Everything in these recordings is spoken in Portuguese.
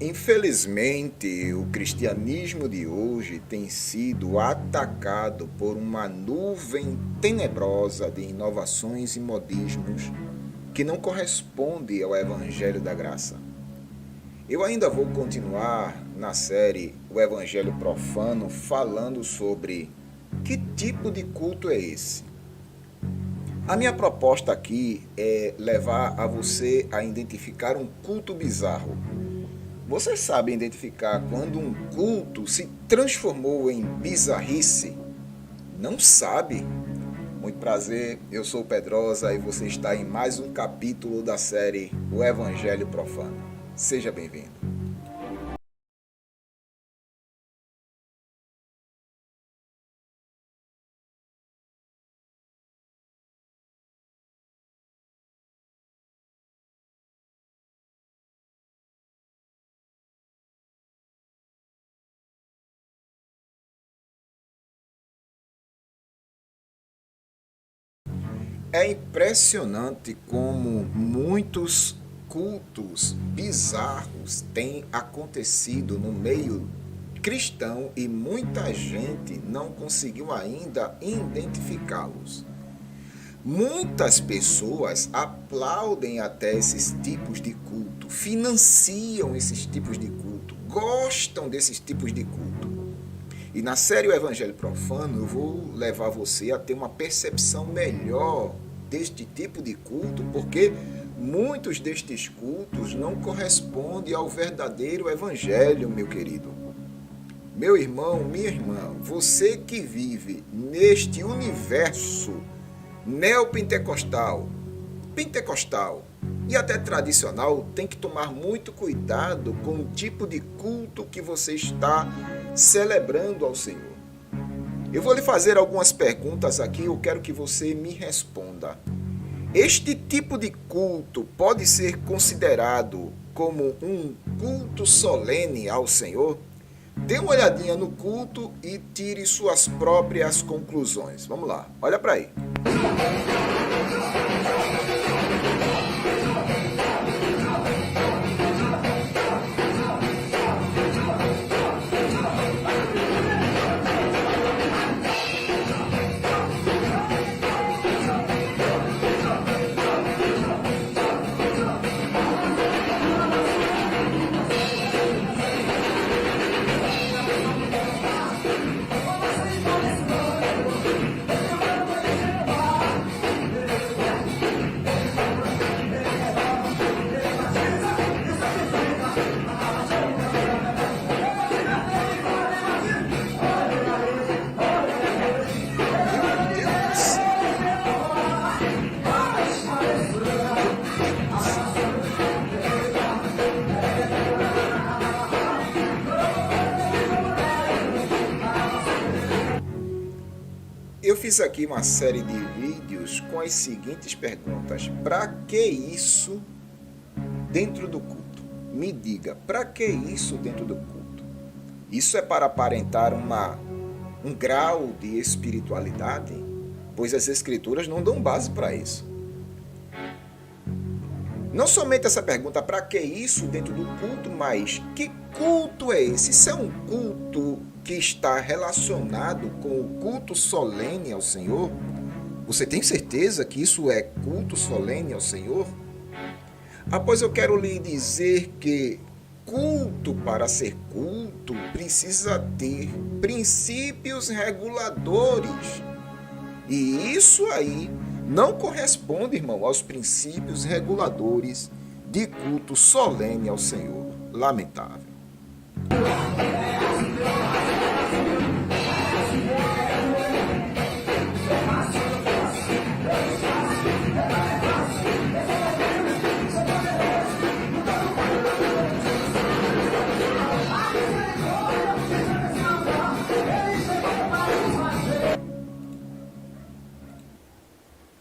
Infelizmente, o cristianismo de hoje tem sido atacado por uma nuvem tenebrosa de inovações e modismos que não corresponde ao Evangelho da Graça. Eu ainda vou continuar na série O Evangelho Profano falando sobre que tipo de culto é esse. A minha proposta aqui é levar a você a identificar um culto bizarro. Você sabe identificar quando um culto se transformou em bizarrice? Não sabe? Muito prazer, eu sou o Pedrosa e você está em mais um capítulo da série O Evangelho Profano. Seja bem-vindo. É impressionante como muitos cultos bizarros têm acontecido no meio cristão e muita gente não conseguiu ainda identificá-los. Muitas pessoas aplaudem até esses tipos de culto, financiam esses tipos de culto, gostam desses tipos de culto. E na série O Evangelho Profano eu vou levar você a ter uma percepção melhor deste tipo de culto, porque muitos destes cultos não correspondem ao verdadeiro Evangelho, meu querido. Meu irmão, minha irmã, você que vive neste universo neopentecostal, pentecostal e até tradicional, tem que tomar muito cuidado com o tipo de culto que você está celebrando ao Senhor. Eu vou lhe fazer algumas perguntas aqui, eu quero que você me responda. Este tipo de culto pode ser considerado como um culto solene ao Senhor? Dê uma olhadinha no culto e tire suas próprias conclusões. Vamos lá, olha para aí. Eu fiz aqui uma série de vídeos com as seguintes perguntas. Para que isso dentro do culto? Me diga, para que isso dentro do culto? Isso é para aparentar um grau de espiritualidade? Pois as escrituras não dão base para isso. Não somente essa pergunta, para que isso dentro do culto, mas que culto é esse? Isso é um culto que está relacionado com o culto solene ao Senhor? Você tem certeza que isso é culto solene ao Senhor? Pois eu quero lhe dizer que culto, para ser culto, precisa ter princípios reguladores. E isso aí não corresponde, irmão, aos princípios reguladores de culto solene ao Senhor. Lamentável.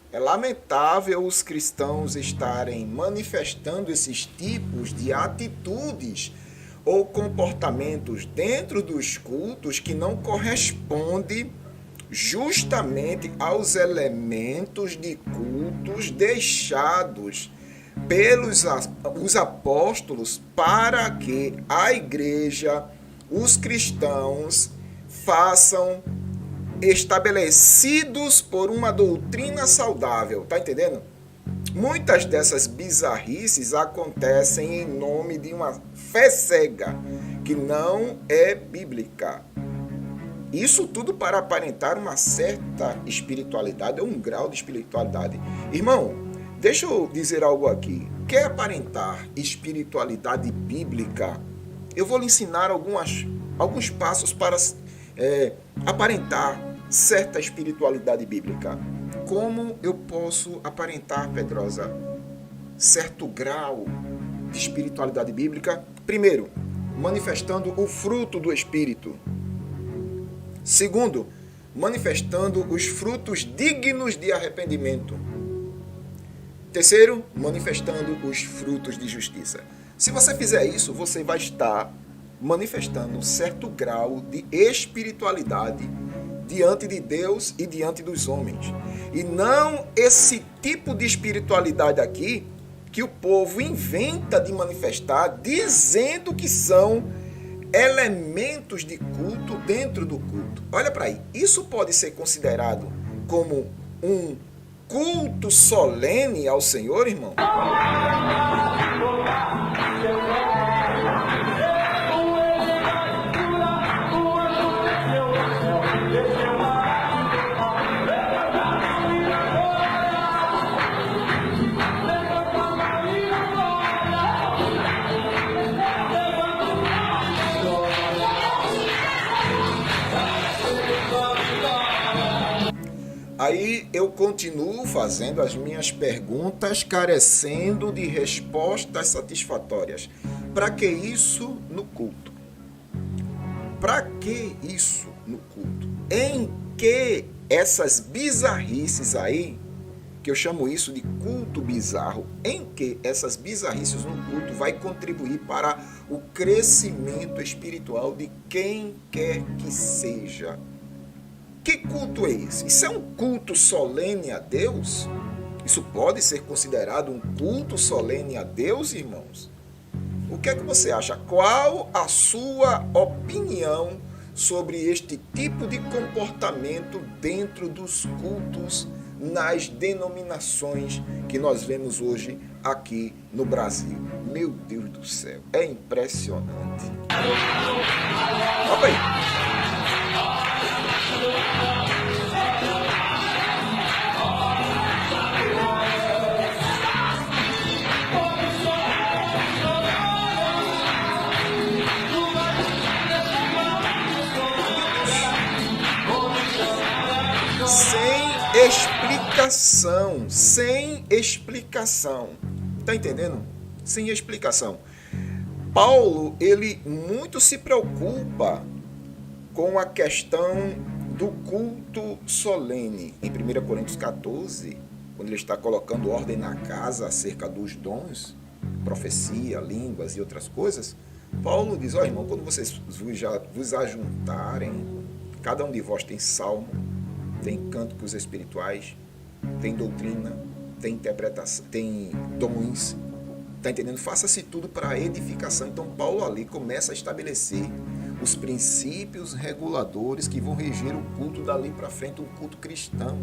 É lamentável os cristãos estarem manifestando esses tipos de atitudes ou comportamentos dentro dos cultos que não correspondem justamente aos elementos de cultos deixados pelos os apóstolos para que a igreja, os cristãos, façam estabelecidos por uma doutrina saudável. Tá entendendo? Muitas dessas bizarrices acontecem em nome de uma fé cega, que não é bíblica. Isso tudo para aparentar uma certa espiritualidade, ou um grau de espiritualidade. Irmão, deixa eu dizer algo aqui. Quer aparentar espiritualidade bíblica? Eu vou lhe ensinar alguns passos para aparentar certa espiritualidade bíblica. Como eu posso aparentar, Pedrosa, certo grau de espiritualidade bíblica? Primeiro, manifestando o fruto do Espírito. Segundo, manifestando os frutos dignos de arrependimento. Terceiro, manifestando os frutos de justiça. Se você fizer isso, você vai estar manifestando um certo grau de espiritualidade diante de Deus e diante dos homens. E não esse tipo de espiritualidade aqui que o povo inventa de manifestar, dizendo que são elementos de culto dentro do culto. Olha para aí, isso pode ser considerado como um culto solene ao Senhor, irmão? Aí eu continuo fazendo as minhas perguntas, carecendo de respostas satisfatórias. Para que isso no culto? Para que isso no culto? Em que essas bizarrices aí, que eu chamo isso de culto bizarro, em que essas bizarrices no culto vai contribuir para o crescimento espiritual de quem quer que seja? Que culto é esse? Isso é um culto solene a Deus? Isso pode ser considerado um culto solene a Deus, irmãos? O que é que você acha? Qual a sua opinião sobre este tipo de comportamento dentro dos cultos nas denominações que nós vemos hoje aqui no Brasil? Meu Deus do céu, é impressionante. Olha aí. Sem explicação. Tá entendendo? Sem explicação. Paulo, ele muito se preocupa com a questão do culto solene. Em 1 Coríntios 14, quando ele está colocando ordem na casa acerca dos dons, profecia, línguas e outras coisas, Paulo diz, irmão, quando vocês vos ajuntarem, cada um de vós tem salmo, tem cânticos espirituais, tem doutrina, tem interpretação, tem dons, tá entendendo? Faça-se tudo para a edificação. Então Paulo ali começa a estabelecer os princípios reguladores que vão reger o culto dali para frente, um culto cristão.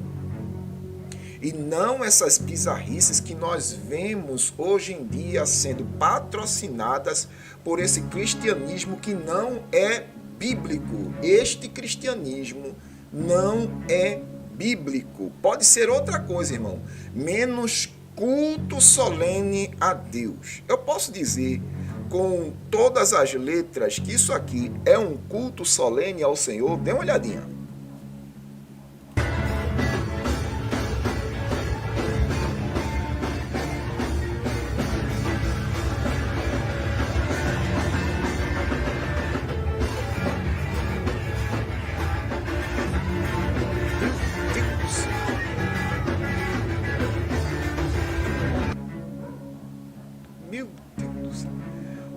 E não essas bizarrices que nós vemos hoje em dia sendo patrocinadas por esse cristianismo que não é bíblico. Este cristianismo não é bíblico. Pode ser outra coisa, irmão, menos culto solene a Deus. Eu posso dizer com todas as letras que isso aqui é um culto solene ao Senhor? Dê uma olhadinha.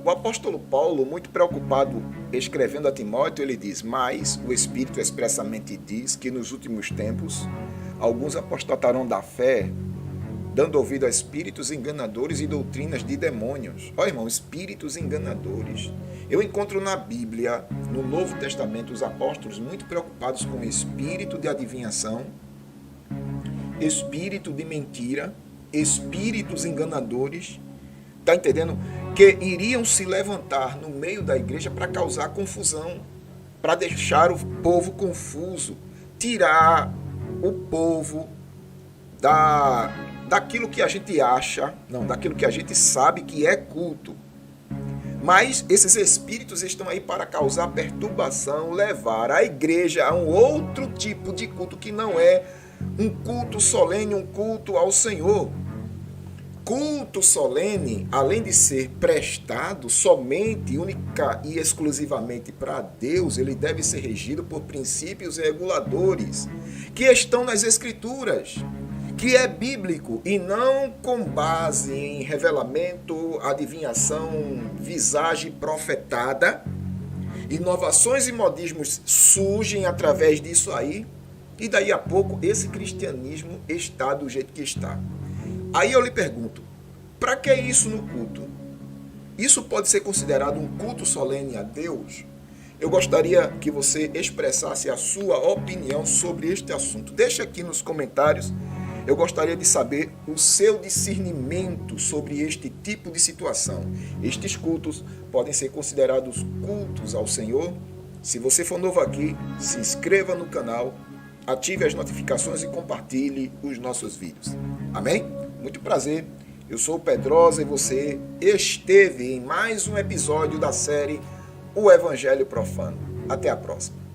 O apóstolo Paulo, muito preocupado, escrevendo a Timóteo, ele diz, mas o Espírito expressamente diz que nos últimos tempos alguns apostatarão da fé, dando ouvido a espíritos enganadores e doutrinas de demônios. Ó, irmão, espíritos enganadores. Eu encontro na Bíblia, no Novo Testamento, os apóstolos muito preocupados com espírito de adivinhação, espírito de mentira, espíritos enganadores, tá entendendo? Que iriam se levantar no meio da igreja para causar confusão, para deixar o povo confuso, tirar o povo daquilo que a gente acha, não, daquilo que a gente sabe que é culto. Mas esses espíritos estão aí para causar perturbação, levar a igreja a um outro tipo de culto que não é um culto solene, um culto ao Senhor. Culto solene, além de ser prestado somente, única e exclusivamente para Deus, ele deve ser regido por princípios reguladores que estão nas Escrituras, que é bíblico e não com base em revelamento, adivinhação, visagem profetada. Inovações e modismos surgem através disso aí, e daí a pouco esse cristianismo está do jeito que está. Aí eu lhe pergunto, para que isso no culto? Isso pode ser considerado um culto solene a Deus? Eu gostaria que você expressasse a sua opinião sobre este assunto. Deixa aqui nos comentários. Eu gostaria de saber o seu discernimento sobre este tipo de situação. Estes cultos podem ser considerados cultos ao Senhor? Se você for novo aqui, se inscreva no canal, ative as notificações e compartilhe os nossos vídeos. Amém? Muito prazer, eu sou o Pedrosa e você esteve em mais um episódio da série O Evangelho Profano. Até a próxima.